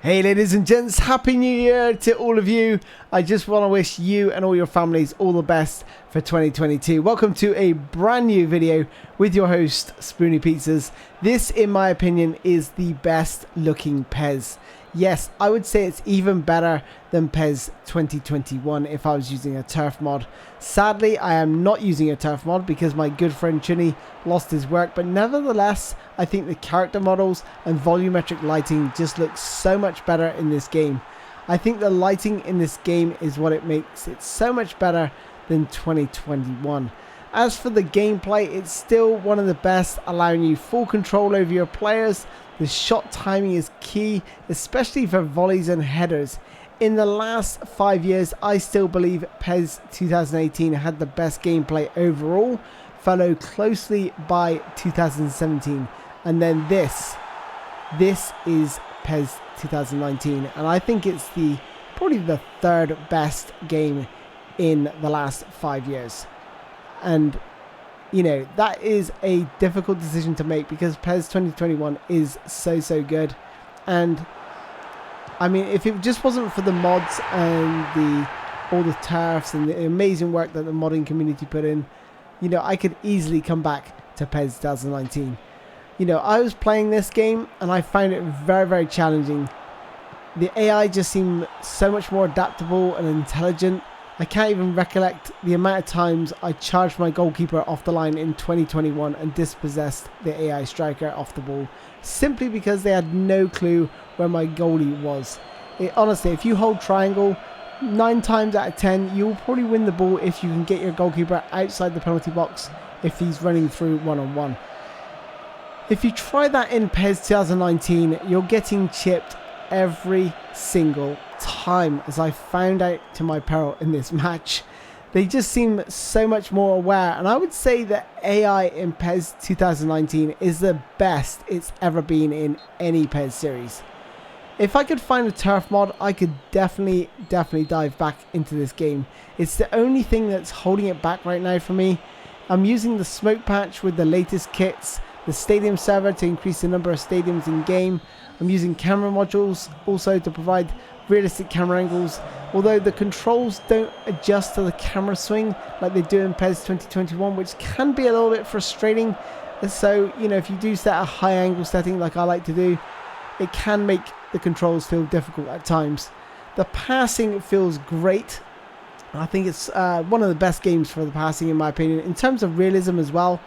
Hey ladies and gents, Happy New Year to all of you. I just want to wish you and all your families all the best for 2022. Welcome to a brand new video with your host, SpoonyPizzas. This, in my opinion, is the best looking PES. Yes, I would say it's even better than PES 2021 if I was using a turf mod. Sadly, I am not using a turf mod because my good friend Chunny lost his work, but nevertheless, I think the character models and volumetric lighting just look so much better in this game. I think the lighting in this game is what it makes it so much better than 2021. As for the gameplay, it's still one of the best, allowing you full control over your players. The shot timing is key, especially for volleys and headers. In the last 5 years, I still believe PES 2018 had the best gameplay overall, followed closely by 2017. And then this is PES 2019, and I think it's probably the third best game in the last 5 years. And you know, that is a difficult decision to make because PES 2021 is so good. And I mean, if it just wasn't for the mods and all the turfs and the amazing work that the modding community put in, you know, I could easily come back to PES 2019. You know, I was playing this game and I found it very challenging. The AI just seemed so much more adaptable and intelligent. I can't even recollect the amount of times I charged my goalkeeper off the line in 2021 and dispossessed the AI striker off the ball, simply because they had no clue where my goalie was. Honestly, if you hold triangle, 9 times out of 10, you'll probably win the ball if you can get your goalkeeper outside the penalty box if he's running through one-on-one. If you try that in PES 2019, you're getting chipped every single time, as I found out to my peril in this match. They just seem so much more aware, and I would say that AI in PES 2019 is the best it's ever been in any PES series. If I could find a turf mod, I could definitely dive back into this game. It's the only thing that's holding it back right now for me. I'm using the smoke patch with the latest kits, the stadium server to increase the number of stadiums in game. I'm using camera modules also to provide realistic camera angles, although the controls don't adjust to the camera swing like they do in PES 2021, which can be a little bit frustrating. So, you know, if you do set a high angle setting like I like to do, it can make the controls feel difficult at times. The passing feels great. I think it's one of the best games for the passing in my opinion. In terms of realism as well,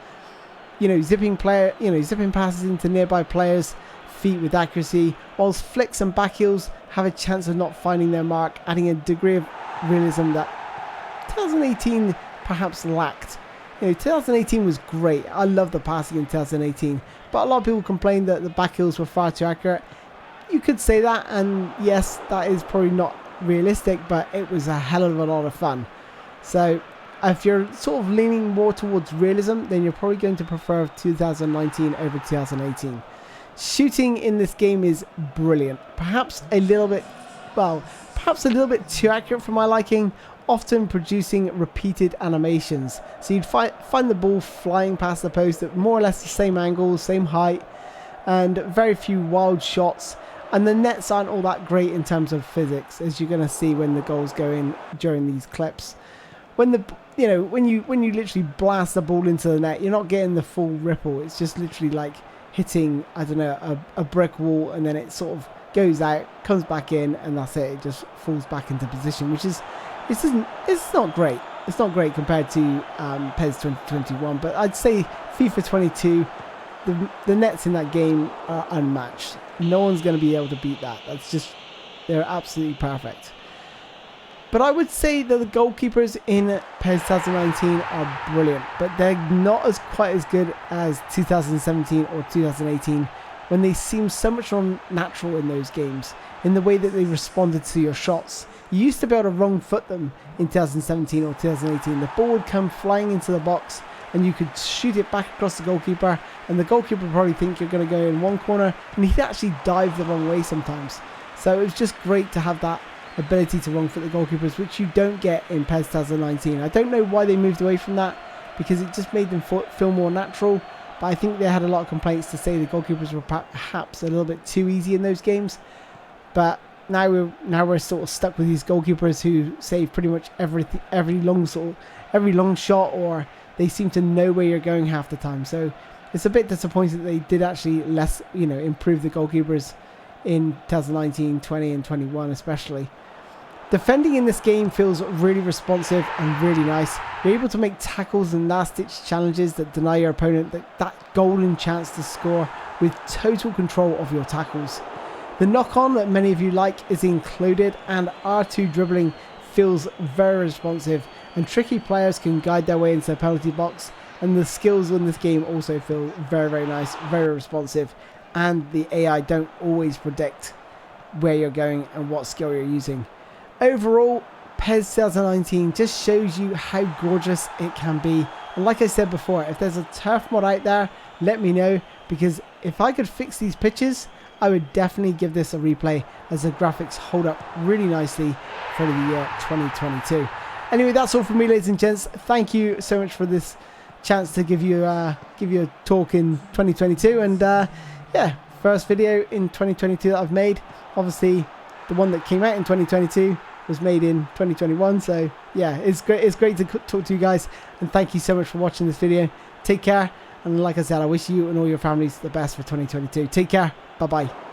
you know, zipping passes into nearby players' feet with accuracy, whilst flicks and back heels have a chance of not finding their mark, adding a degree of realism that 2018 perhaps lacked. You know, 2018 was great. I love the passing in 2018, but a lot of people complained that the back heels were far too accurate. You could say that, and yes, that is probably not realistic, but it was a hell of a lot of fun. So if you're sort of leaning more towards realism, then you're probably going to prefer 2019 over 2018. Shooting in this game is brilliant. Perhaps a little bit too accurate for my liking, often producing repeated animations. So you'd find the ball flying past the post at more or less the same angle, same height, and very few wild shots. And the nets aren't all that great in terms of physics, as you're going to see when the goals go in during these clips. When you literally blast the ball into the net, you're not getting the full ripple. It's just literally like hitting, I don't know, a brick wall, and then it sort of goes out, comes back in, and that's it. It just falls back into position, which is it's not great. It's not great compared to PES 2021, but I'd say FIFA 22, the nets in that game are unmatched. No one's going to be able to beat that. They're absolutely perfect. But I would say that the goalkeepers in PES 2019 are brilliant, but they're not quite as good as 2017 or 2018, when they seem so much more natural in those games, in the way that they responded to your shots. You used to be able to wrong foot them in 2017 or 2018. The ball would come flying into the box and you could shoot it back across the goalkeeper, and the goalkeeper would probably think you're going to go in one corner, and he'd actually dive the wrong way sometimes. So it was just great to have that ability to wrong foot the goalkeepers, which you don't get in PES 2019. I don't know why they moved away from that, because it just made them feel more natural, but I think they had a lot of complaints to say the goalkeepers were perhaps a little bit too easy in those games. But now we're sort of stuck with these goalkeepers who save pretty much every long shot, or they seem to know where you're going half the time. So it's a bit disappointing that they did actually improve the goalkeepers in 2019, 20 and 21 especially. Defending in this game feels really responsive and really nice. You're able to make tackles and last-ditch challenges that deny your opponent that golden chance to score with total control of your tackles. The knock-on that many of you like is included, and R2 dribbling feels very responsive, and tricky players can guide their way into the penalty box, and the skills in this game also feel very, very nice, very responsive, and the AI don't always predict where you're going and what skill you're using. Overall, PES 2019 just shows you how gorgeous it can be. And like I said before, if there's a turf mod out there, let me know, because if I could fix these pitches, I would definitely give this a replay, as the graphics hold up really nicely for the year 2022. Anyway, that's all from me, ladies and gents. Thank you so much for this chance to give you a talk in 2022, and yeah, first video in 2022 that I've made. Obviously, the one that came out in 2022 was made in 2021. So yeah, it's great to talk to you guys, and thank you so much for watching this video. Take care, and like I said, I wish you and all your families the best for 2022. Take care. Bye bye.